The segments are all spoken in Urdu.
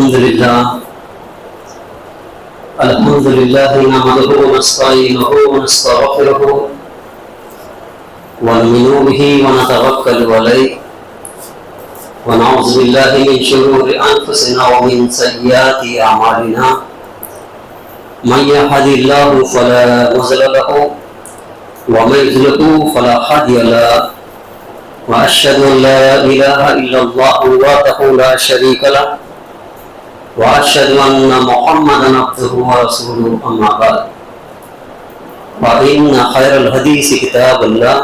الحمد لله نحمده ونستعينه ونستغفره ونؤمن به ونتوكل عليه ونعوذ بالله من شرور أنفسنا ومن سيئات أعمالنا من يهد الله فلا مضل له ومن يضلل فلا هادي له وأشهد أن لا إله إلا الله وحده لا شريك له وأشهد أن محمدا عبده ورسوله أما بعد فإن خير الحديث كتاب الله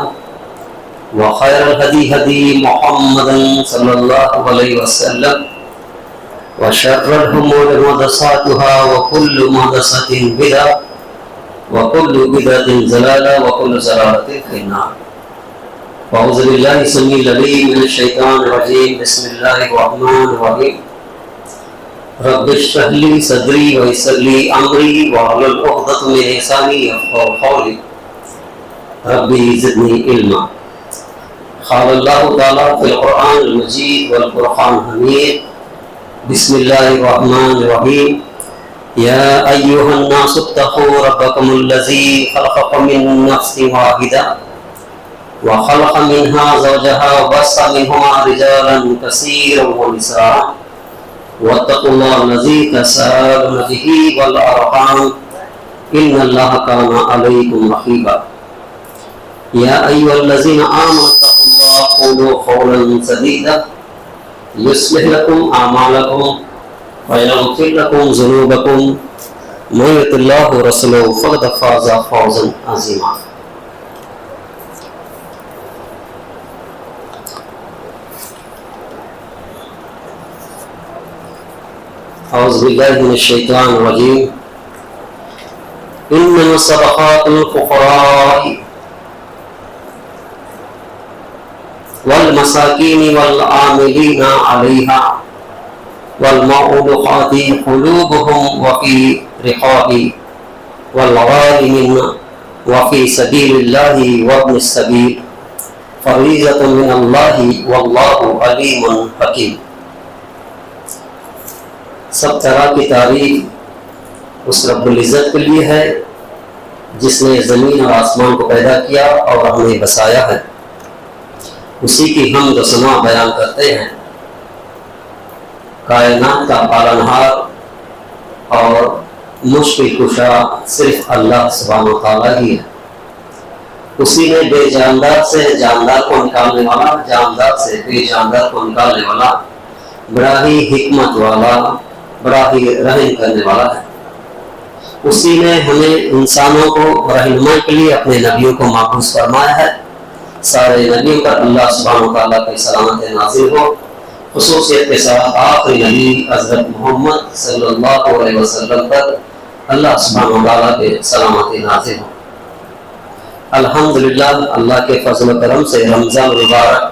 وخير الهدي هدي محمد صلى الله عليه وسلم وشر الأمور محدثاتها وكل محدثة بدعة وكل بدعة ضلالة وكل ضلالة في النار. أعوذ بالله السميع العليم من الشيطان الرجيم. بسم الله الرحمن الرحيم. رب اشرح لي صدري ويسر لي أمري واحلل عقدة من لساني يفقهوا قولي ربي زدني علما. قال الله تعالى في القرآن المجيد والفرقان الحميد. بسم الله الرحمن الرحيم. يا أيها الناس اتقوا ربكم الذي خلقكم من نفس واحدة وخلق منها زوجها وبث منهما رجالا كثيرا ونساء واتقوا الله الذي تساءلون به والأرحام إن الله كان عليكم رقيبا. يا أيها الذين آمنوا اتقوا الله وقولوا قولا سديدا يصلح لكم أعمالكم ويغفر لكم ذنوبكم من يطع الله ورسوله فقد فاز فوزا عظيما. أعوذ بالله من الشيطان الرجيم. إنما الصدقات للفقراء والمساكين والعاملين عليها والموعودات قلوبهم وفي رقاب والغارمين وفي سبيل الله وابن السبيل فريضة من الله والله عليم حكيم. سب طرح کی تعریف اس رب العزت کے لیے ہے جس نے زمین اور آسمان کو پیدا کیا اور ہمیں بسایا ہے. اسی کی حمد و ثنا بیان کرتے ہیں. کائنات کا پالنہار اور مشکل کشا صرف اللہ سبحانہ و تعالیٰ ہی ہے. اسی نے بے جاندار سے جاندار کو نکالنے والا، جاندار سے بے جاندار کو نکالنے والا، بڑا ہی حکمت والا، بڑا ہی رحم کرنے والا ہے. اسی نے ہمیں انسانوں کو رہنمائی کے لیے اپنے نبیوں کو مابعوث فرمایا ہے. سارے نبیوں پر اللہ سبحانہ و تعالیٰ کی سلامت نازل ہو. خصوصیت کے ساتھ آخری نبی حضرت محمد صلی اللہ علیہ وسلم پر اللہ سبحانہ و تعالیٰ کے سلامت نازل ہو. الحمدللہ اللہ کے فضل و کرم سے رمضان مبارک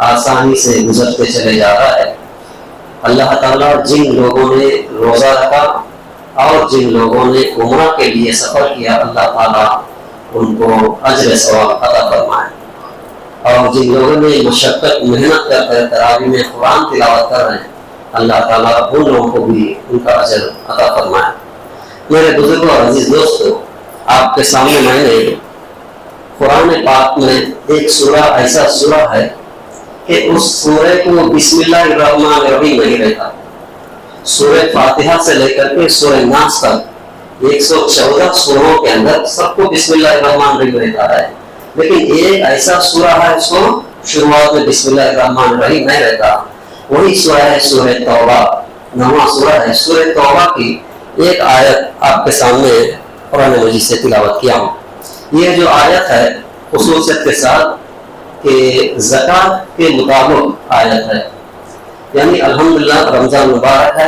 آسانی سے گزرتے چلے جا رہا ہے. اللہ تعالیٰ جن لوگوں نے روزہ رکھا اور جن لوگوں نے عمرہ کے لیے سفر کیا اللہ تعالیٰ ان کو اجر ثواب عطا فرمائے. اور جن لوگوں نے مشقت محنت کر کر تراویح میں قرآن تلاوت کر رہے ہیں اللہ تعالیٰ ان لوگوں کو بھی ان کا اجر عطا فرمائے. میرے بزرگوں اور عزیز دوستو، آپ کے سامنے میں نے قرآن پاک میں ایک سورہ ایسا سورہ ہے کہ اس سورہ کو بسم اللہ الرحمن الرحیم نہیں رہتا. سورہ فاتحہ سے لے کر کے سورہ ناس تک 114 سوروں کے اندر سب کو بسم اللہ الرحمن الرحیم رہتا ہے، لیکن ایک ایسا سورہ ہے اس کو شروعات میں بسم اللہ الرحمن الرحیم نہیں رہتا. وہی سورہ ہے سورہ توبہ، 9واں سورہ ہے. سورہ توبہ کی ایک آیت آپ کے سامنے قرآن مجید سے تلاوت کیا ہوں. یہ جو آیت ہے خصوصیت کے ساتھ کہ زکوٰۃ کے مطابق آیت ہے. یعنی الحمدللہ رمضان مبارک ہے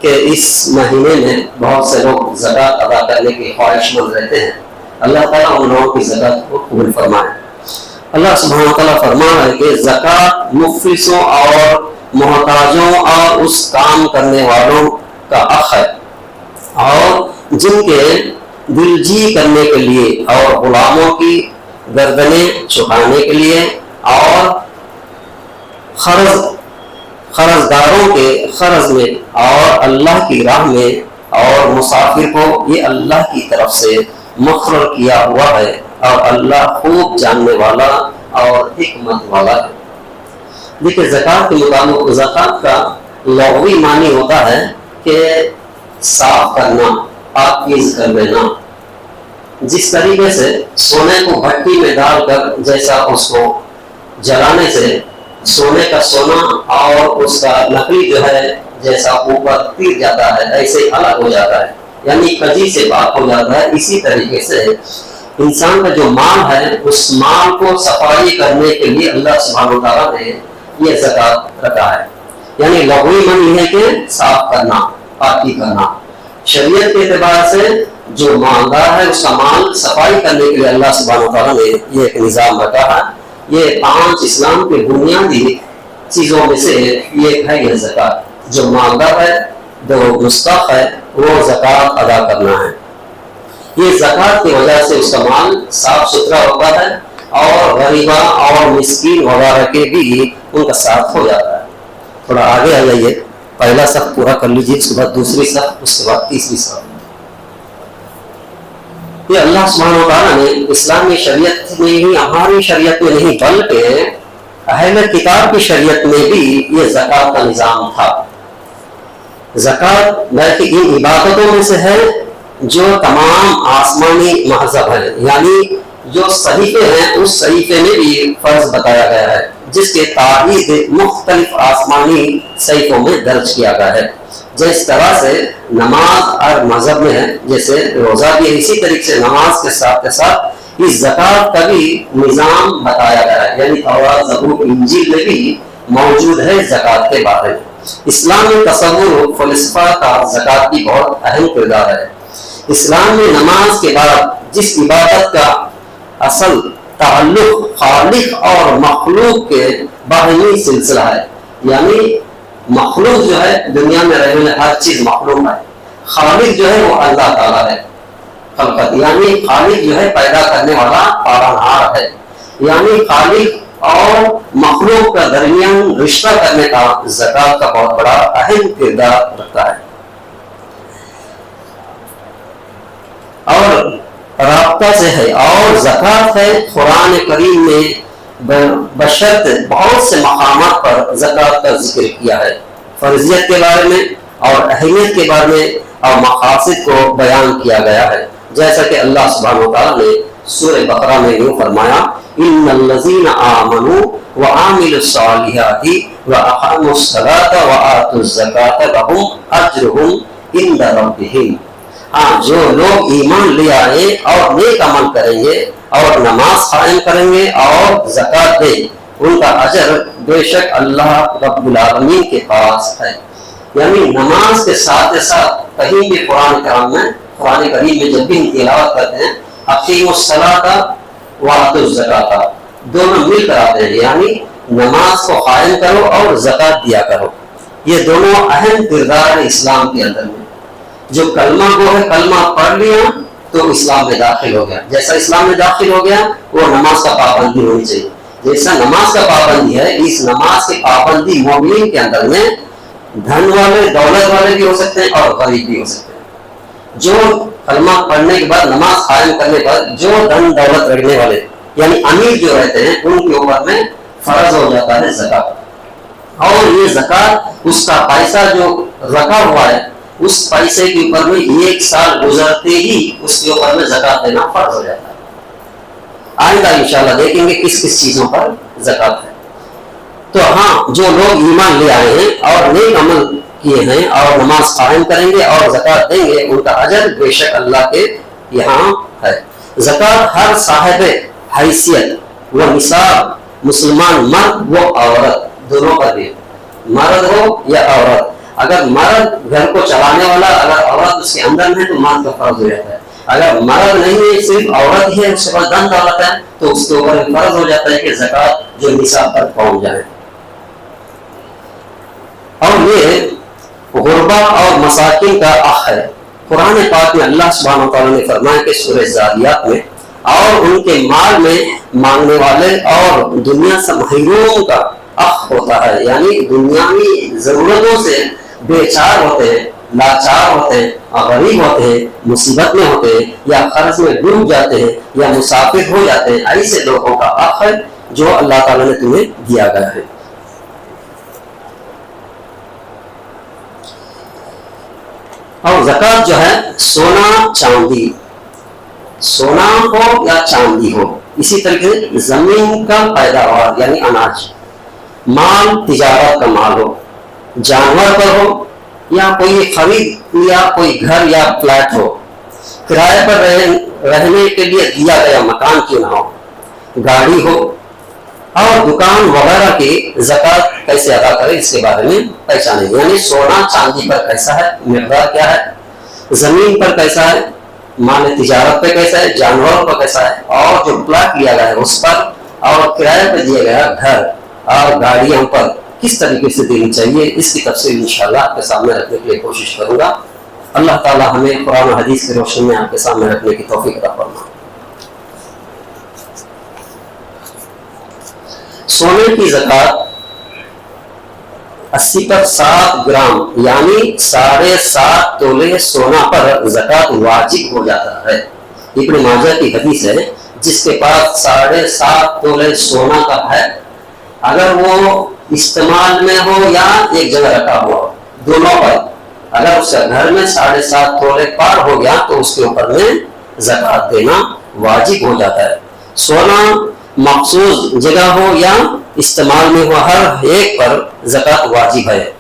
کہ اس مہینے میں بہت سے لوگ زکوٰۃ ادا کرنے کی خواہش مند رہتے ہیں. اللہ تعالیٰ ان لوگوں کی زکوٰۃ کو قبول فرمائے. اللہ سبحانہ وتعالیٰ فرما ہے کہ زکوٰۃ مفلسوں اور محتاجوں اور اس کام کرنے والوں کا حق ہے، اور جن کے دل جی کرنے کے لیے اور غلاموں کی گردنیں چھپانے کے لیے اور قرض داروں کے قرض میں اور اللہ کی راہ میں اور مسافر کو یہ اللہ کی طرف سے مقرر کیا ہوا ہے اور اللہ خوب جاننے والا اور حکمت والا ہے۔ دیکھیں زکوٰۃ کے مطابق زکوٰۃ کا لغوی معنی ہوتا ہے کہ صاف کرنا، پاکیز کر لینا۔ جس طریقے سے سونے کو بھٹی میں ڈال کر جیسا اس کو جلانے سے سونے کا سونا اور اس کا لکڑی جو ہے جیسا اوپر پھر جاتا ہے ایسے الگ ہو جاتا ہے، یعنی کجی سے پاک ہو جاتا ہے، اسی طریقے سے انسان کا جو مال ہے اس مال کو صفائی کرنے کے لیے اللہ سبحانہ وتعالیٰ نے یہ زکوٰۃ رکھا ہے۔ یعنی لغوی معنی ہے کہ صاف کرنا، پاکی کرنا۔ شریعت کے اعتبار سے جو مالدار ہے اس کا مال صفائی کرنے کے لیے اللہ سبحانہ وتعالیٰ نے یہ ایک نظام رکھا ہے۔ یہ 5 اسلام کے بنیادی چیزوں میں سے ایک ہے یہ زکوٰۃ۔ جو مالدار ہے، جو مستحق ہے، وہ زکوٰۃ ادا کرنا ہے۔ یہ زکوٰۃ کی وجہ سے اس کا مال صاف ستھرا ہوتا ہے اور غریبہ اور مسکین وغیرہ کے بھی ان کا ساتھ ہو جاتا ہے۔ تھوڑا آگے آ جائیے، پہلا صف پورا کر لیجیے، اس کے بعد دوسری صف، اس کے بعد تیسری صف۔ یہ اللہ سبحانہ وتعالیٰ نے اسلامی شریعت میں ہی، ہماری شریعت میں نہیں بلکہ اہل کتاب کی شریعت میں بھی یہ زکوٰۃ کا نظام تھا۔ زکوٰۃ بلکہ ان عبادتوں میں سے ہے جو تمام آسمانی مذہب ہیں، یعنی جو صحیفے ہیں اس صحیفے میں بھی فرض بتایا گیا ہے، جس کے تاریخ مختلف آسمانی صحیفوں میں درج کیا گیا ہے۔ جس طرح سے نماز اور مذہب میں ہے، جیسے روزہ بھی اسی طریقے سے نماز کے ساتھ ساتھ اس زکوٰۃ کا بھی نظام بتایا گیا ہے، یعنی تورات، زبور، انجیل میں بھی موجود ہے زکوٰۃ کے بارے میں۔ اسلام میں تصور و فلسفہ کا زکوٰۃ کی بہت اہم کردار ہے۔ اسلام میں نماز کے بعد جس عبادت کا اصل تعلق خالق اور مخلوق کے باہمی سلسلہ ہے، یعنی مخلوق جو ہے دنیا میں رہنے والی ہر چیز مخلوق ہے، خالق جو ہے وہ اللہ تعالیٰ ہے۔ خلقت یعنی خالق جو ہے پیدا کرنے والا پالنہار ہے، یعنی خالق اور مخلوق کا درمیان رشتہ کرنے کا زکوٰۃ کا بہت بڑا اہم کردار رکھتا ہے۔ اور رابطہ سے ہے اور زکوٰۃ ہے قرآن کریم میں بشرط بہت سے مقامات پر زکوٰۃ کا ذکر کیا ہے، فرضیت کے بارے میں اور اہمیت کے بارے میں اور مقاصد کو بیان کیا گیا ہے، جیسا کہ اللہ سبحانہ وتعالیٰ نے سورہ بقرہ میں یوں فرمایا، ان الذین آمنوا وعملوا الصالحات واقاموا الصلاة وآتوا الزکاة لهم اجرهم عند ربهم۔ ہاں، جو لوگ ایمان لے آئے اور نیک عمل کریں گے اور نماز قائم کریں گے اور زکوٰۃ دیں، ان کا اجر بے شک اللہ رب العالمین کے پاس ہے۔ یعنی نماز کے ساتھ ساتھ کہیں بھی قرآن کریم میں جب بھی ہم تلاوت کرتے ہیں اقیموا الصلاۃ وآتوا الزکاۃ، دونوں مل کر آتے ہیں، یعنی نماز کو قائم کرو اور زکوٰۃ دیا کرو۔ یہ دونوں اہم کردار ہے اسلام کے اندر میں۔ جو کلمہ گو ہے، کلمہ پڑھ لیا تو اسلام میں داخل ہو گیا، جیسا اسلام میں داخل ہو گیا وہ نماز کا پابندی ہونی چاہیے۔ جیسا نماز کا پابندی ہے، اس نماز کی پابندی مومنین کے اندر میں دھن والے، دولت والے بھی ہو سکتے ہیں اور غریب بھی ہو سکتے ہیں۔ جو کلمہ پڑھنے کے بعد نماز قائم کرنے پر جو دھن دولت رکھنے والے یعنی امیر جو رہتے ہیں ان کے اوپر میں فرض ہو جاتا ہے زکوٰۃ، اور یہ زکوٰۃ اس کا پیسہ جو رکھا ہوا ہے اس پیسے کے اوپر میں 1 سال گزرتے ہی اس کے اوپر میں زکوٰۃ دینا فرض ہو جاتا ہے۔ آئندہ انشاءاللہ دیکھیں گے کس کس چیزوں پر زکوٰۃ ہے۔ تو ہاں، جو لوگ ایمان لے آئے ہیں اور نیک عمل کیے ہیں اور نماز قائم کریں گے اور زکوٰۃ دیں گے، ان کا اجر بے شک اللہ کے یہاں ہے۔ زکوٰۃ ہر صاحب حیثیت و نصاب، مسلمان مرد و عورت دونوں پر بھی، مرد ہو یا عورت۔ اگر مرد گھر کو چلانے والا، اگر عورت اس کے اندر ہے تو مرد کا فرض ہو جاتا ہے۔ اگر مرد نہیں ہے، صرف عورت ہی ہے، اس کے پاس دھن دولت ہے، تو اس کے اوپر فرض ہو جاتا ہے کہ زکوٰۃ جو نصاب پر پہنچ جائے۔ اور یہ غربا اور مساکین کا حق ہے۔ قرآن پاک میں اللہ سبحانہ وتعالیٰ نے فرمایا کہ سورہ ذاریات میں، اور ان کے مال میں مانگنے والے اور دنیا سے محروم کا اخ ہوتا ہے، یعنی دنیاوی ضرورتوں سے بے چار ہوتے ہیں، لاچار ہوتے ہیں، غریب ہوتے ہیں، مصیبت میں ہوتے ہیں، یا قرض میں ڈوب جاتے ہیں، یا مسافر ہو جاتے ہیں، ایسے لوگوں کا اخ ہے جو اللہ تعالیٰ نے تمہیں دیا گیا ہے۔ اور زکوٰۃ جو ہے سونا چاندی، سونا ہو یا چاندی ہو، اسی طریقے سے زمین کا پیداوار یعنی اناج، مال تجارت کا مال ہو، جانور پر ہو، یا کوئی خرید یا کوئی گھر یا فلیٹ ہو، کرائے پر رہنے کے لیے دیا گیا مکان کیوں نہ ہو، گاڑی ہو، اور دکان وغیرہ کی زکوٰۃ کیسے ادا کرے اس کے بارے میں پہچانے، یعنی سونا چاندی پر کیسا ہے، مقدار کیا ہے، زمین پر کیسا ہے، مال تجارت پہ کیسا ہے، جانوروں پر کیسا ہے، اور جو پلاٹ لیا گیا ہے اس پر، اور کرائے پر دیا گیا گھر اور گاڑیوں پر کس طریقے سے دینی چاہیے، اس کی تفصیل انشاءاللہ آپ کے سامنے رکھنے کے لیے کوشش کروں گا۔ اللہ تعالی ہمیں قرآن و حدیث کی روشنی میں آپ کے سامنے رکھنے کی توفیق عطا فرمائے۔ سونے کی زکوٰۃ 80 پر 7 گرام یعنی 7.5 تولے سونا پر زکوٰۃ واجب ہو جاتا ہے۔ ابن ماجہ کی حدیث ہے، جس کے پاس 7.5 تولے سونا کا ہے، اگر وہ استعمال میں ہو یا ایک جگہ رکھا ہوا، دونوں پر، اگر اس کا گھر میں 7.5 تولے پار ہو گیا تو اس کے اوپر میں زکوٰۃ دینا واجب ہو جاتا ہے۔ سونا مخصوص جگہ ہو یا استعمال میں ہو، ہر ایک پر زکوٰۃ واجب ہے۔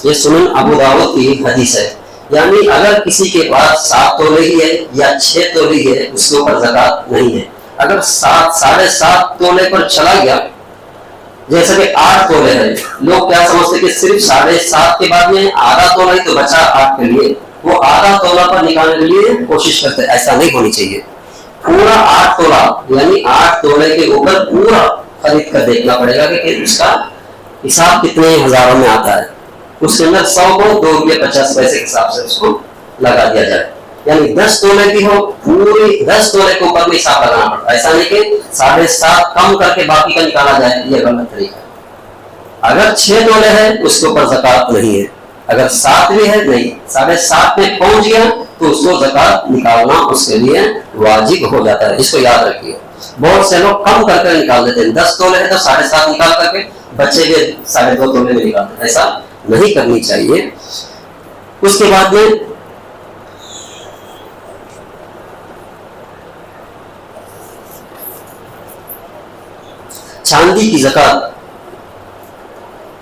یہ سنن ابو داؤد کی حدیث ہے، یعنی اگر کسی کے پاس 7 تولے ہی ہے یا 6 تولے ہی ہے، اس کے اوپر زکوٰۃ نہیں ہے۔ اگر 7.5 تولے پر چلا گیا، جیسا کہ 8 تولے ہے، لوگ کیا سمجھتے کہ صرف 7.5 کے بعد میں آدھا تولہ ہی تو بچا 8 کے لیے، وہ آدھا تولہ پر نکالنے کے لیے کوشش کرتے ہیں، ایسا نہیں ہونی چاہیے۔ پورا 8 تولہ یعنی 8 تولے کے اوپر پورا خرید کر دیکھنا پڑے گا کہ اس کا حساب کتنے ہزاروں میں آتا ہے، اس کے اندر 100 کو 2 روپے 50 پیسے کے حساب سے اس کو لگا دیا جائے، یعنی 10 تولے کی ہو، پوری 10 تولے کے اوپر میں حساب لگانا پڑتا ہے، ایسا نہیں کہ 7.5 کم کر کے باقی کا نکالا جائے، یہ غلط طریقہ ہے۔ اگر 6 تولے ہے اس کے اوپر زکوٰۃ نہیں ہے، اگر 7 بھی ہے نہیں، 7.5 میں پہنچ گیا تو اس کو زکوٰۃ نکالنا اس کے لیے واجب ہو جاتا ہے، اس کو یاد رکھیے۔ بہت سے لوگ کم کر کے نکال دیتے ہیں، 10 تولے ہے تو 7.5 نکال کر کے بچے کے 2.5 تولے میں نکالتے ہیں، ایسا نہیں کرنی چاہیے۔ اس کے بعد میں چاندی کی زکوٰۃ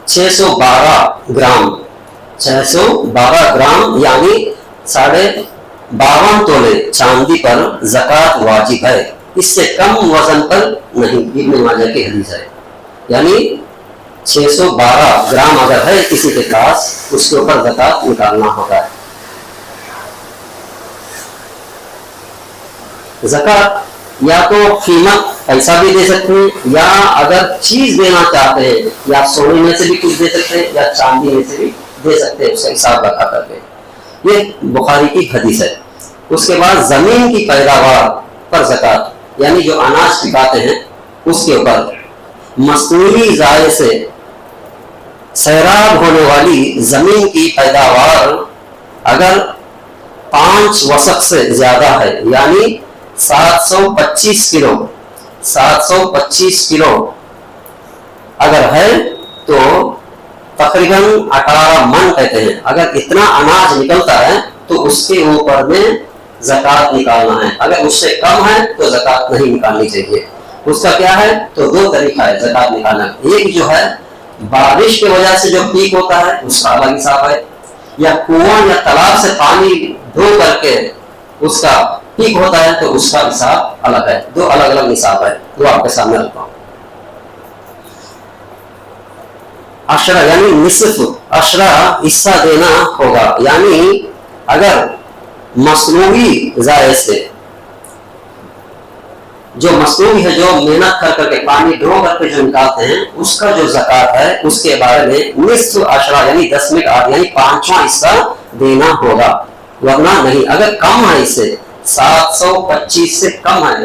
612 گرام 612 گرام یعنی 52.5 تولے چاندی پر زکوٰۃ واجب ہے، اس سے کم وزن پر نہیں، ابن ماجہ کی حدیث ہے، یعنی 612 گرام اگر ہے کسی کے پاس اس کے اوپر زکوٰۃ نکالنا ہوگا۔ زکوٰۃ یا تو قیمت پیسہ بھی دے سکتے ہیں، یا اگر چیز دینا چاہتے ہیں یا سونے میں سے بھی کچھ دے سکتے ہیں یا چاندی میں سے بھی دے سکتے ہیں، اس کا حساب رکھا کر کے، یہ بخاری کی حدیث ہے۔ اس کے بعد زمین کی پیداوار پر زکوٰۃ یعنی جو اناج پکاتے ہیں اس کے اوپر مصنوعی ذرائع سے سیراب ہونے والی زمین کی پیداوار اگر 5 وسق سے زیادہ ہے، یعنی 725 کلو اگر ہے تو تقریباً 18 من کہتے ہیں، اگر اتنا اناج نکلتا ہے تو اس کے اوپر میں زکوٰۃ نکالنا ہے، اگر اس سے کم ہے تو زکوٰۃ نہیں نکالنی چاہیے۔ اس کا کیا ہے تو 2 طریقہ ہے زکوٰۃ نکالنا، ایک جو ہے بارش کی وجہ سے جو پیک ہوتا ہے اس کا الگ حساب ہے، یا کنواں یا تالاب سے پانی دھو کر کے اس کا پیک ہوتا ہے تو اس کا حساب الگ ہے، 2 الگ الگ حساب ہے، وہ آپ کے سامنے رکھتا ہوں۔ عشرہ یعنی نصف عشرہ حصہ دینا ہوگا، یعنی اگر مصنوعی ذرائع سے جو مصنوعی ہے، جو محنت کر کر کے پانی ڈھو کر کے جو نکالتے ہیں، اس کا جو زکوٰۃ ہے اس کے بارے میں نصف عشرہ یعنی 10/8 یعنی 5واں حصہ دینا ہوگا، ورنہ نہیں۔ اگر کم ہے اس سے 725 سے کم ہے،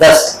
10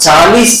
40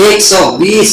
120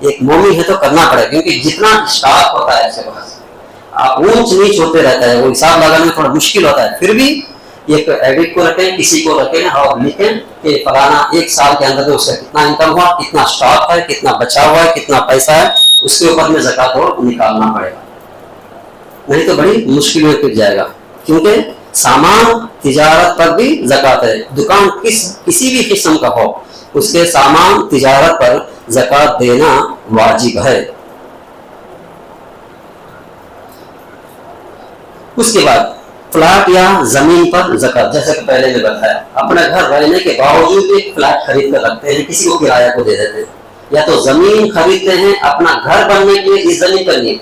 ایک مومن ہے تو کرنا پڑے، کیونکہ جتنا اسٹاک ہوتا ہے ایسے پاس اونچ نیچ ہوتے رہتا ہے، وہ حساب لگانے میں تھوڑا مشکل ہوتا ہے، پھر بھی ایک ایڈٹ کو رکھیں، کسی کو رکھیں اور لکھیں کہ فلانا ایک سال کے اندر اس کا کتنا انکم ہوا، کتنا اسٹاک ہے، کتنا بچا ہوا ہے، کتنا پیسہ ہے، اس کے اوپر میں زکوٰۃ کو نکالنا پڑے گا، نہیں تو بڑی مشکل میں پڑ جائے گا، کیونکہ سامان تجارت پر بھی زکوٰۃ ہے، دکان کسی بھی قسم کا ہو اس کے سامان تجارت پر زکوٰۃ دینا واجب ہے۔ اس کے بعد فلیٹ یا زمین پر زکوٰۃ، جیسے کہ پہلے میں بتایا، اپنے گھر رہنے کے باوجود ایک فلیٹ خرید کر رکھتے ہیں، کسی کو کرایہ کو دے دیتے ہیں، یا تو زمین خریدتے ہیں اپنا گھر بننے کے لیے، اس زمین پر نہیں،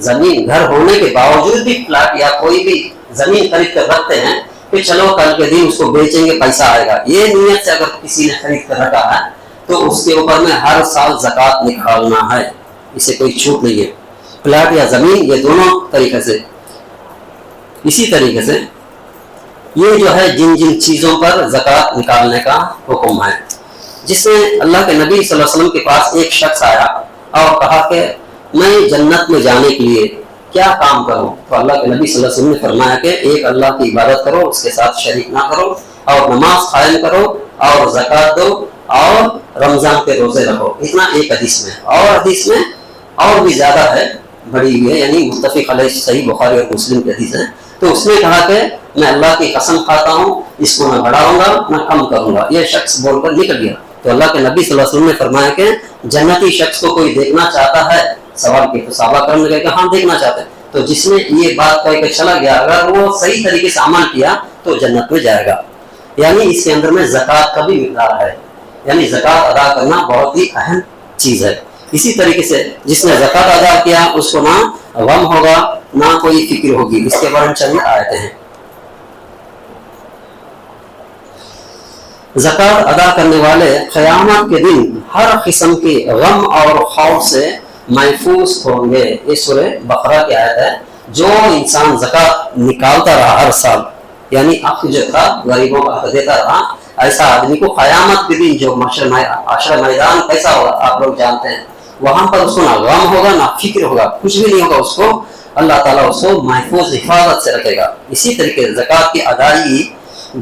زمین گھر ہونے کے باوجود بھی فلیٹ یا کوئی بھی زمین خرید کر رکھتے ہیں کہ چلو کل کے دن اس کو بیچیں گے پیسہ آئے گا، یہ نیت سے اگر کسی نے خرید کر رکھا ہے تو اس کے اوپر میں ہر سال زکوٰۃ نکالنا ہے، اسے کوئی چھوٹ نہیں ہے، فلیٹ یا زمین، یہ دونوں طریقے سے۔ اسی طریقے سے یہ جو ہے جن جن چیزوں پر زکوٰۃ نکالنے کا حکم ہے، جس میں اللہ کے نبی صلی اللہ علیہ وسلم کے پاس ایک شخص آیا اور کہا کہ میں جنت میں جانے کے لیے کیا کام کروں، تو اللہ کے نبی صلی اللہ علیہ وسلم نے فرمایا کہ ایک اللہ کی عبادت کرو، اس کے ساتھ شریک نہ کرو، اور نماز قائم کرو، اور زکوٰۃ دو، اور رمضان کے روزے رکھو، اتنا ایک حدیث میں، اور حدیث میں اور بھی زیادہ ہے، بڑی ہوئی ہے، یعنی متفق علیہ صحیح بخاری اور مسلم کی حدیث ہے۔ تو اس نے کہا کہ میں اللہ کی قسم کھاتا ہوں اس کو نہ بڑھاؤں گا نہ کم کروں گا، یہ شخص بول کر نکل گیا۔ تو اللہ کے نبی صلی اللہ علیہ وسلم نے فرمایا کہ جنتی شخص کو کوئی دیکھنا چاہتا ہے، سوال کے تو صحابہ کرم نے کہا کہ ہاں دیکھنا چاہتے ہیں، تو جس نے یہ بات کہہ کے چلا گیا اگر وہ صحیح طریقے سے عمل کیا تو جنت میں جائے گا، یعنی اس کے اندر میں زکوٰۃ کا بھی مقدار ہے، یعنی زکوٰۃ ادا کرنا بہت ہی اہم چیز ہے۔ اسی طریقے سے جس نے زکوٰۃ ادا کیا اس کو نہ غم ہوگا نہ کوئی فکر ہوگی، اس کے بارے میں چند آیتیں ہیں۔ زکوٰۃ ادا کرنے والے قیامت کے دن ہر قسم کے غم اور خوف سے محفوظ ہوں گے، یہ سورہ بقرہ کی آیت ہے۔ جو انسان زکوٰۃ نکالتا رہا ہر سال، یعنی حق جو تھا غریبوں کا حق دیتا رہا، ایسا آدمی کو قیامت کے دن جو حشر میدان کیسا ہوگا آپ لوگ جانتے ہیں، وہاں پر اس کو نہ غم ہوگا نہ فکر ہوگا، کچھ بھی نہیں ہوگا، اس کو اللہ تعالیٰ اس کو محفوظ حفاظت سے رکھے گا۔ اسی طریقے سے زکوٰۃ کی ادائیگی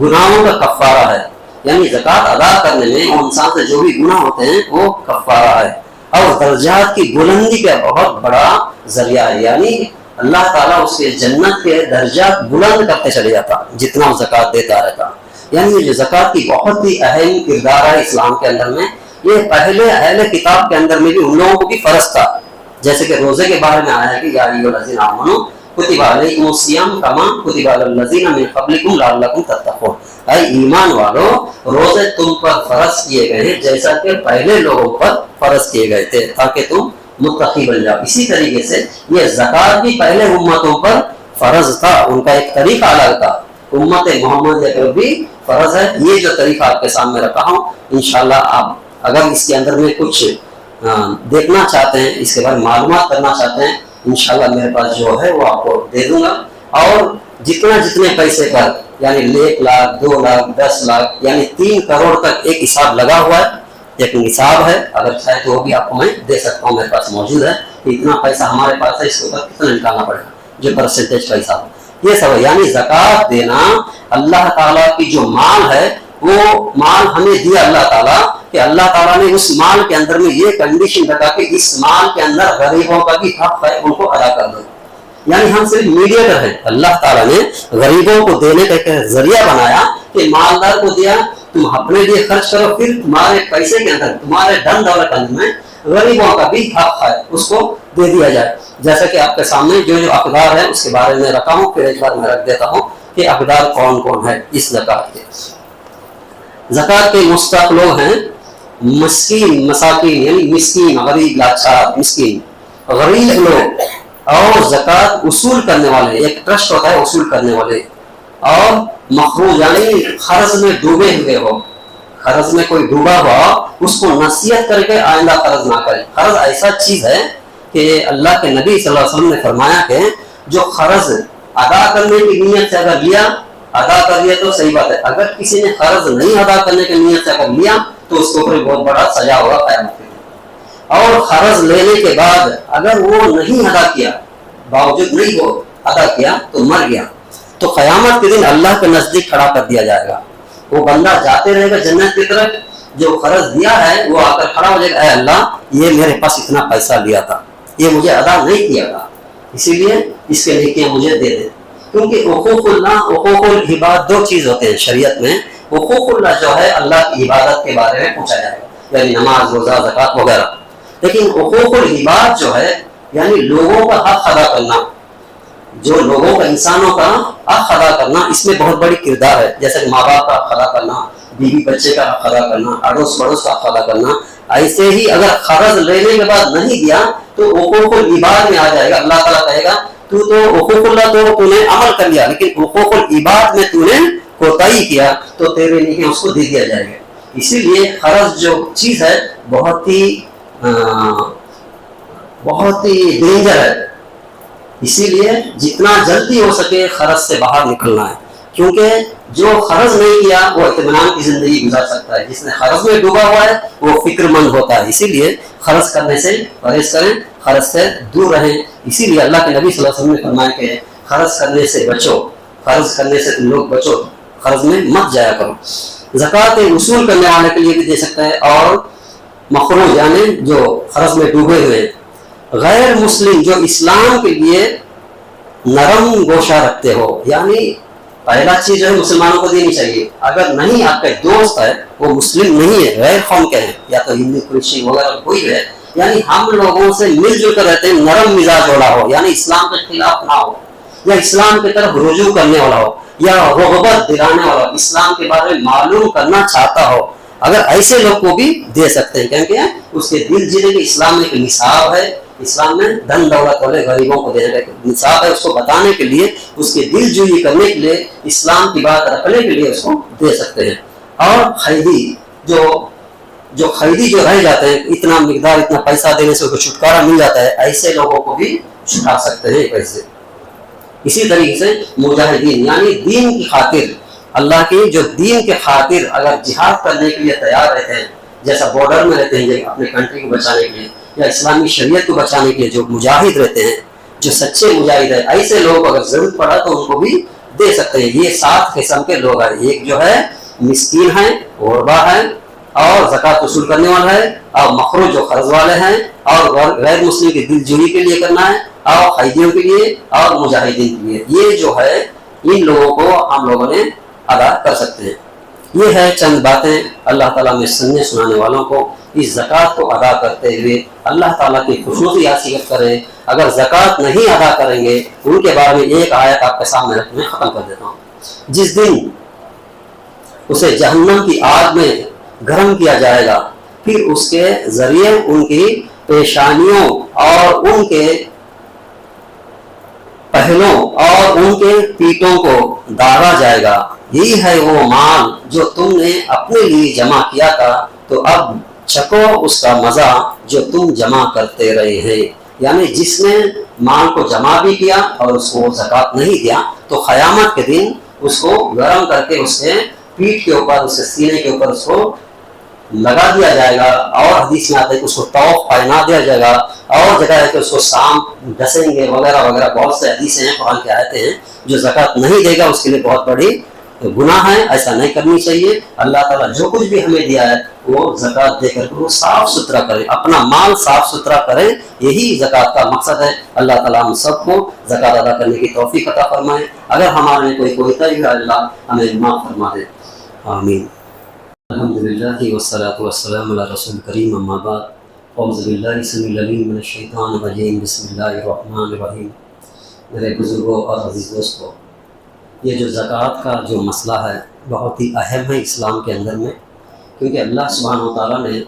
گناہوں کا کفارہ ہے، یعنی زکوٰۃ ادا کرنے میں وہ انسان سے جو بھی گناہ ہوتے ہیں وہ کفارہ ہے، اور درجات کی بلندی کا بہت بڑا ذریعہ ہے، یعنی اللہ تعالیٰ اس کے جنت کے درجات بلند کرتے چلے جاتا جتنا وہ زکوٰۃ دیتا رہتا، یعنی یہ زکوٰۃ کی بہت ہی اہم کردار ہے اسلام کے اندر میں۔ یہ پہلے اہل کتاب کے اندر میں بھی ان لوگوں کو بھی فرض تھا، جیسے کہ روزے کے بارے میں آیا ہے کہ یا ایھا الذین آمنوا کتب علیکم الصیام کما کتب علی الذین من قبلکم لعلکم تتقون، اے ایمان والو روزے تم پر فرض کیے گئے ہیں جیسا کہ پہلے لوگوں پر فرض کیے گئے تھے تاکہ تم متقی بن جاؤ۔ اسی طریقے سے یہ زکوٰۃ بھی پہلے امتوں پر فرض تھا، ان کا ایک طریقہ الگ تھا، امت محمد پر بھی فرض ہے۔ یہ جو طریقہ آپ کے سامنے رکھا ہوں انشاءاللہ آپ اگر اس کے اندر میں کچھ دیکھنا چاہتے ہیں، اس کے بارے میں معلومات کرنا چاہتے ہیں، انشاءاللہ میرے پاس جو ہے وہ آپ کو دے دوں گا، اور جتنے پیسے پر یعنی 1 لاکھ 2 لاکھ 10 لاکھ یعنی 3 کروڑ تک ایک حساب لگا ہوا ہے، ایک نصاب ہے، اگر چاہے تو وہ بھی آپ کو میں دے سکتا ہوں، میرے پاس موجود ہے کہ اتنا پیسہ ہمارے پاس ہے، اس کے اوپر کتنا نکالنا پڑے گا، جو پرسنٹیج پیسہ ہو، یہ سب ہے۔ یعنی زکوٰۃ دینا اللہ تعالیٰ کی جو مال ہے وہ مال ہمیں دیا اللہ تعالیٰ، کہ اللہ تعالیٰ نے اس مال کے اندر میں یہ کنڈیشن رکھا کہ اس مال کے اندر غریبوں کا بھی حق ہے، ان کو ادا کر دو، یعنی ہم صرف میڈیٹر ہیں، اللہ تعالیٰ نے غریبوں کو دینے کا ایک ذریعہ بنایا کہ مالدار کو دیا تم اپنے لیے خرچ کرو، پھر تمہارے پیسے کے اندر تمہارے دھن دولت کے اندر میں غریبوں کا بھی حق ہے، اس کو دے دیا جائے۔ جیسا کہ آپ کے سامنے جو اقدار ہے اس کے بارے میں رکھا ہوں، پھر ایک بار میں رکھ دیتا ہوں کہ اقدار کون کون ہے اس زکوٰۃ کے۔ زکوٰۃ کے مستحق لوگ ہیں مساکین یعنی مسکین، غریب، لاچار، مسکین، غریب لوگ، اور زکوٰۃ وصول کرنے والے، ایک ٹرسٹ ہوتا ہے وصول کرنے والے، اور مخروج یعنی قرض میں ڈوبے ہوئے ہو، قرض میں کوئی ڈوبا ہوا اس کو نصیحت کر کے آئندہ قرض نہ کرے۔ قرض ایسا چیز ہے کہ اللہ کے نبی صلی اللہ علیہ وسلم نے فرمایا کہ جو قرض ادا کرنے کی نیت سے اگر لیا، ادا کر لیا تو صحیح بات ہے، اگر کسی نے قرض نہیں ادا کرنے کی نیت سے اگر لیا تو اس کے اوپر بہت بڑا سزا ہوگا قیامت کے دن۔ اور قرض لینے کے بعد اگر وہ نہیں ادا کیا، باوجود نہیں وہ ادا کیا تو مر گیا، تو قیامت کے دن اللہ کے نزدیک کھڑا کر دیا جائے گا۔ وہ بندہ جاتے رہے گا جنت کی طرف، جو قرض دیا ہے وہ آ کر کھڑا ہو جائے گا، اے اللہ یہ میرے پاس اتنا پیسہ لیا تھا، یہ مجھے ادا نہیں کیا تھا، اسی لیے اس کے نیکیاں مجھے دے دیں۔ کیونکہ حقوق اللہ، حقوق العباد دو چیز ہوتے ہیں شریعت میں۔ حقوق اللہ جو ہے اللہ کی عبادت کے بارے میں پوچھا جائے گا، یعنی نماز، روزہ، زکوٰۃ وغیرہ۔ لیکن حقوق العباد جو ہے یعنی لوگوں کا حق ادا کرنا، جو لوگوں کا، انسانوں کا حق ادا کرنا، اس میں بہت بڑی کردار ہے، جیسے کہ ماں باپ کا حق ادا کرنا، بیوی بچے کا حق ادا کرنا، اڑوس پڑوس کا حق ادا کرنا۔ ایسے ہی اگر قرض لینے کے بعد نہیں دیا تو حقوق العباد میں آ جائے گا۔ اللہ تعالیٰ کہے گا تو حقوق اللہ تو نے عمل کر لیا، لیکن حقوق العباد میں تو نے کوتاہی کیا، تو تیرے لیے اس کو دے دیا جائے گا۔ اسی لیے قرض جو چیز ہے بہت ہی ڈینجر ہے، اسی لیے جتنا جلدی ہو سکے قرض سے باہر نکلنا ہے، کیونکہ جو قرض نہیں کیا وہ اطمینان کی زندگی گزار سکتا ہے، جس نے قرض میں ڈوبا ہوا ہے وہ فکر مند ہوتا ہے۔ اسی لیے قرض کرنے سے پرہیز کریں، قرض سے دور رہیں۔ اسی لیے اللہ کے نبی صلی اللہ علیہ وسلم نے فرمایا کہ قرض کرنے سے بچو، قرض کرنے سے تم لوگ بچو، قرض میں مت جایا کرو۔ زکوٰۃ وصول کرنے والے کے لیے بھی دے سکتا ہے، اور مخروج یعنی جو قرض میں ڈوبے ہوئے غیر مسلم جو اسلام کے لیے نرم گوشہ رکھتے ہو، یعنی پہلا چیز جو ہے مسلمانوں کو دینی چاہیے۔ اگر نہیں آپ کا دوست ہے وہ مسلم نہیں ہے، غیر قوم کے ہیں، یا تو ہندو کرسچن وغیرہ کوئی ہے، یعنی ہم لوگوں سے مل جل کر رہتے ہیں، نرم مزاج والا ہو، یعنی اسلام کے خلاف نہ ہو، یا اسلام کی طرف رجوع کرنے والا ہو، یا رغبت دلانے والا ہو، اسلام کے بارے میں معلوم کرنا چاہتا ہو، اگر ایسے لوگ کو بھی دے سکتے ہیں، کیونکہ اس کے دل جینے کے اسلام میں ایک نصاب ہے، اسلام میں دھن دولت والے غریبوں کو دینے کا نصاب ہے، اس کو بتانے کے لیے، اس کے دل جوئی کرنے کے لیے، اسلام کی بات رکھنے کے لیے اس کو دے سکتے ہیں۔ اور قیدی جو قیدی جو رہ جاتے ہیں، اتنا مقدار، اتنا پیسہ دینے سے اس کو چھٹکارا مل جاتا ہے، ایسے لوگوں کو بھی چھٹا سکتے ہیں پیسے۔ اسی طریقے سے مجاہدین یعنی دین کی خاطر، اللہ کی جو دین کے خاطر اگر جہاد کرنے کے لیے تیار رہتے ہیں، جیسا بارڈر میں رہتے ہیں اپنے کنٹری کو بچانے کے لیے، یا اسلامی شریعت کو بچانے کے لیے جو مجاہد رہتے ہیں، جو سچے مجاہد ہیں، ایسے لوگوں کو اگر ضرورت پڑا تو ان کو بھی دے سکتے ہیں۔ یہ 7 قسم کے لوگ ہیں، ایک جو ہے مسکین ہیں، غربا ہیں، اور زکوٰۃ وصول کرنے والا ہے، اور مخروج جو قرض والے ہیں، اور غیر مسلم کی دل جوئی کے لیے کرنا ہے، اور قیدیوں کے لیے، اور مجاہدین کے لیے۔ یہ جو ہے ان لوگوں کو ہم لوگوں نے ادا کر سکتے ہیں۔ یہ ہے چند باتیں اللہ تعالیٰ میں سننے سنانے والوں کو اس زکوٰۃ کو ادا کرتے ہوئے اللہ تعالیٰ کی خصوصی حیثیت کریں۔ اگر زکوٰۃ نہیں ادا کریں گے، ان کے بارے میں ایک آیت آپ کے سامنے رکھ میں ختم کر دیتا ہوں۔ جس دن اسے جہنم کی آگ میں گرم کیا جائے گا، پھر اس کے ذریعے ان کی پیشانیوں اور ان کے پہلوں اور ان کے پیٹوں کو داغا جائے گا۔ یہی ہے وہ مال جو تم نے اپنے لیے جمع کیا تھا، تو اب چکو اس کا مزہ جو تم جمع کرتے رہے ہیں۔ یعنی جس نے مال کو جمع بھی کیا اور اس کو زکوٰۃ نہیں دیا، تو قیامت کے دن اس کو گرم کر کے اس کے پیٹھ کے اوپر، اس کے سینے کے اوپر اس کو لگا دیا جائے گا، اور حدیث میں آتا ہے کہ اس کو طوق پہنا دیا جائے گا، اور جگہ ہے کہ اس کو سانپ ڈسیں گے وغیرہ وغیرہ، بہت سے حدیثیں ہیں، قرآن کی آیتیں ہیں۔ جو زکوٰۃ نہیں دے گا اس کے لیے بہت بڑی گناہ ہے، ایسا نہیں کرنی چاہیے۔ اللہ تعالیٰ جو کچھ بھی ہمیں دیا ہے وہ زکوٰۃ دے کر وہ صاف ستھرا کریں، اپنا مال صاف ستھرا کریں، یہی زکوٰۃ کا مقصد ہے۔ اللہ تعالیٰ ہم سب کو زکوٰۃ ادا کرنے کی توفیق عطا فرمائے۔ اگر ہمارے کوئی کوتاہی ہے اللہ ہمیں معاف فرما دے، آمین۔ الحمدللہ والصلاة والسلام علی رسول کریم، اما بعد، اعوذ باللہ السمیع العلیم من الشیطان الرجیم، بسم اللہ الرحمن الرحیم۔ میرے بزرگوں اور عزیز دوستوں، یہ جو زکوٰۃ کا جو مسئلہ ہے بہت ہی اہم ہے اسلام کے اندر میں، کیونکہ اللہ سبحانہ و تعالیٰ نے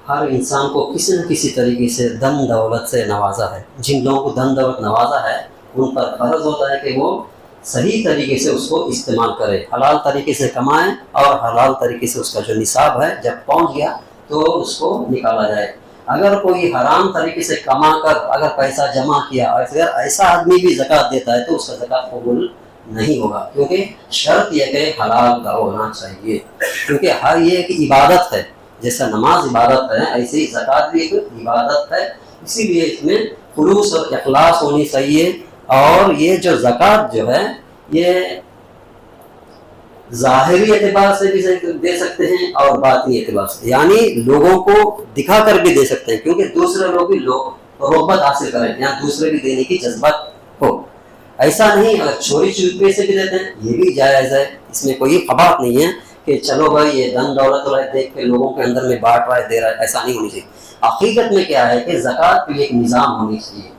ہر انسان کو کسی نہ کسی طریقے سے دن دولت سے نوازا ہے۔ جن لوگوں کو دن دولت نوازا ہے ان پر فرض ہوتا ہے کہ وہ صحیح طریقے سے اس کو استعمال کرے، حلال طریقے سے کمائیں، اور حلال طریقے سے اس کا جو نصاب ہے جب پہنچ گیا تو اس کو نکالا جائے۔ اگر کوئی حرام طریقے سے کما کر اگر پیسہ جمع کیا، اگر ایسا آدمی بھی زکوٰۃ دیتا ہے تو اس کا زکوٰۃ قبول نہیں ہوگا، کیونکہ شرط یہ کہ حلال کا ہونا چاہیے، کیونکہ ہر یہ ایک عبادت ہے۔ جیسا نماز عبادت ہے ایسے ہی زکوٰۃ بھی ایک عبادت ہے، اسی لیے اس میں خلوص اور اخلاص ہونی چاہیے۔ اور یہ جو زکوٰۃ جو ہے یہ ظاہری اعتبار سے بھی دے سکتے ہیں اور باطنی اعتبار سے، یعنی لوگوں کو دکھا کر بھی دے سکتے ہیں، کیونکہ دوسرے لوگ بھی رغبت حاصل کریں یا دوسرے بھی دینے کی جذبت ہو۔ ایسا نہیں اگر چوری چپے سے بھی دیتے ہیں یہ بھی جائز ہے، اس میں کوئی قباحت نہیں ہے کہ چلو بھائی یہ دن دولت والا دیکھ کے لوگوں کے اندر میں بانٹ رہا ہے دے رہا ہے، ایسا نہیں ہونی چاہیے۔ حقیقت میں کیا ہے کہ زکوٰۃ کے لیے ایک نظام ہونی چاہیے،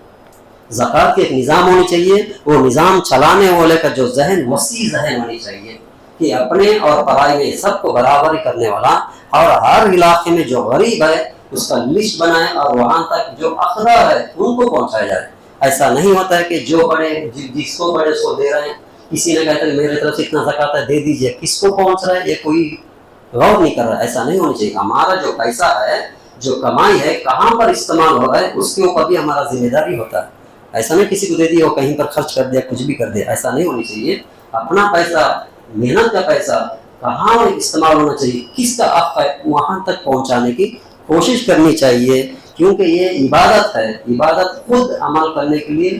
زکوٰۃ کے ایک نظام ہونی چاہیے، وہ نظام چلانے والے کا جو ذہن وسیع ذہن ہونی چاہیے کہ اپنے اور پڑھائی میں سب کو برابری کرنے والا، اور ہر علاقے میں جو غریب ہے اس کا لسٹ بنائے اور وہاں تک جو اقدار ہے ان کو پہنچایا جائے۔ ایسا نہیں ہوتا ہے کہ جو بڑے جس کو بڑے اس کو دے رہے ہیں، کسی نے کہتا ہے میرے طرف سے اتنا زکوٰۃ ہے دے دیجئے، کس کو پہنچ رہا ہے یہ کوئی غور نہیں کر رہا ہے۔ ایسا نہیں ہونا چاہیے۔ ہمارا جو پیسہ ہے جو کمائی ہے کہاں پر استعمال ہو رہا ہے اس کے اوپر بھی ہمارا ذمہ داری ہوتا ہے۔ ایسا نہیں کسی کو دے دیا وہ کہیں پر خرچ کر دیا کچھ بھی کر دیا، ایسا نہیں ہونی چاہیے۔ اپنا پیسہ محنت کا پیسہ کہاں استعمال ہونا چاہیے، کس کا حق ہے وہاں تک پہنچانے کی کوشش کرنی چاہیے، کیونکہ یہ عبادت ہے۔ عبادت خود عمل کرنے کے لیے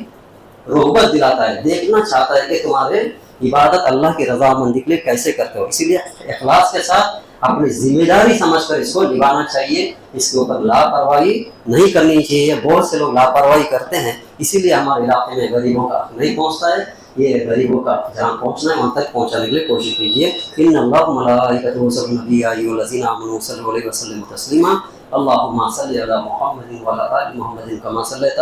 رغبت دلاتا ہے، دیکھنا چاہتا ہے کہ تمہارے عبادت اللہ کی رضامندی کے لیے کیسے کرتے ہو، اسی لیے اخلاص کے ساتھ اپنی ذمہ داری سمجھ کر اس کو نبھانا چاہیے، اس کے اوپر لاپرواہی نہیں کرنی چاہیے۔ بہت سے لوگ لاپرواہی کرتے ہیں، اسی لیے ہمارے علاقے میں غریبوں کا حق نہیں پہنچتا ہے۔ یہ غریبوں کا جہاں پہنچنا ہے وہاں تک پہنچانے کے لیے کوشش کیجیے۔ ان اللہ ملائکتہ یصلون علی النبی والذین آمنوا صلوا علیہ وسلم تسلیما اللهم صل على محمد وعلى آل محمد كما صليت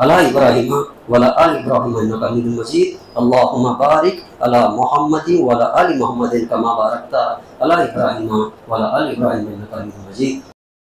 على إبراهيم وعلى آل إبراهيم إنك حميد مجيد اللهم بارك على محمد وعلى آل محمد كما باركت على إبراهيم وعلى آل إبراهيم إنك حميد مجيد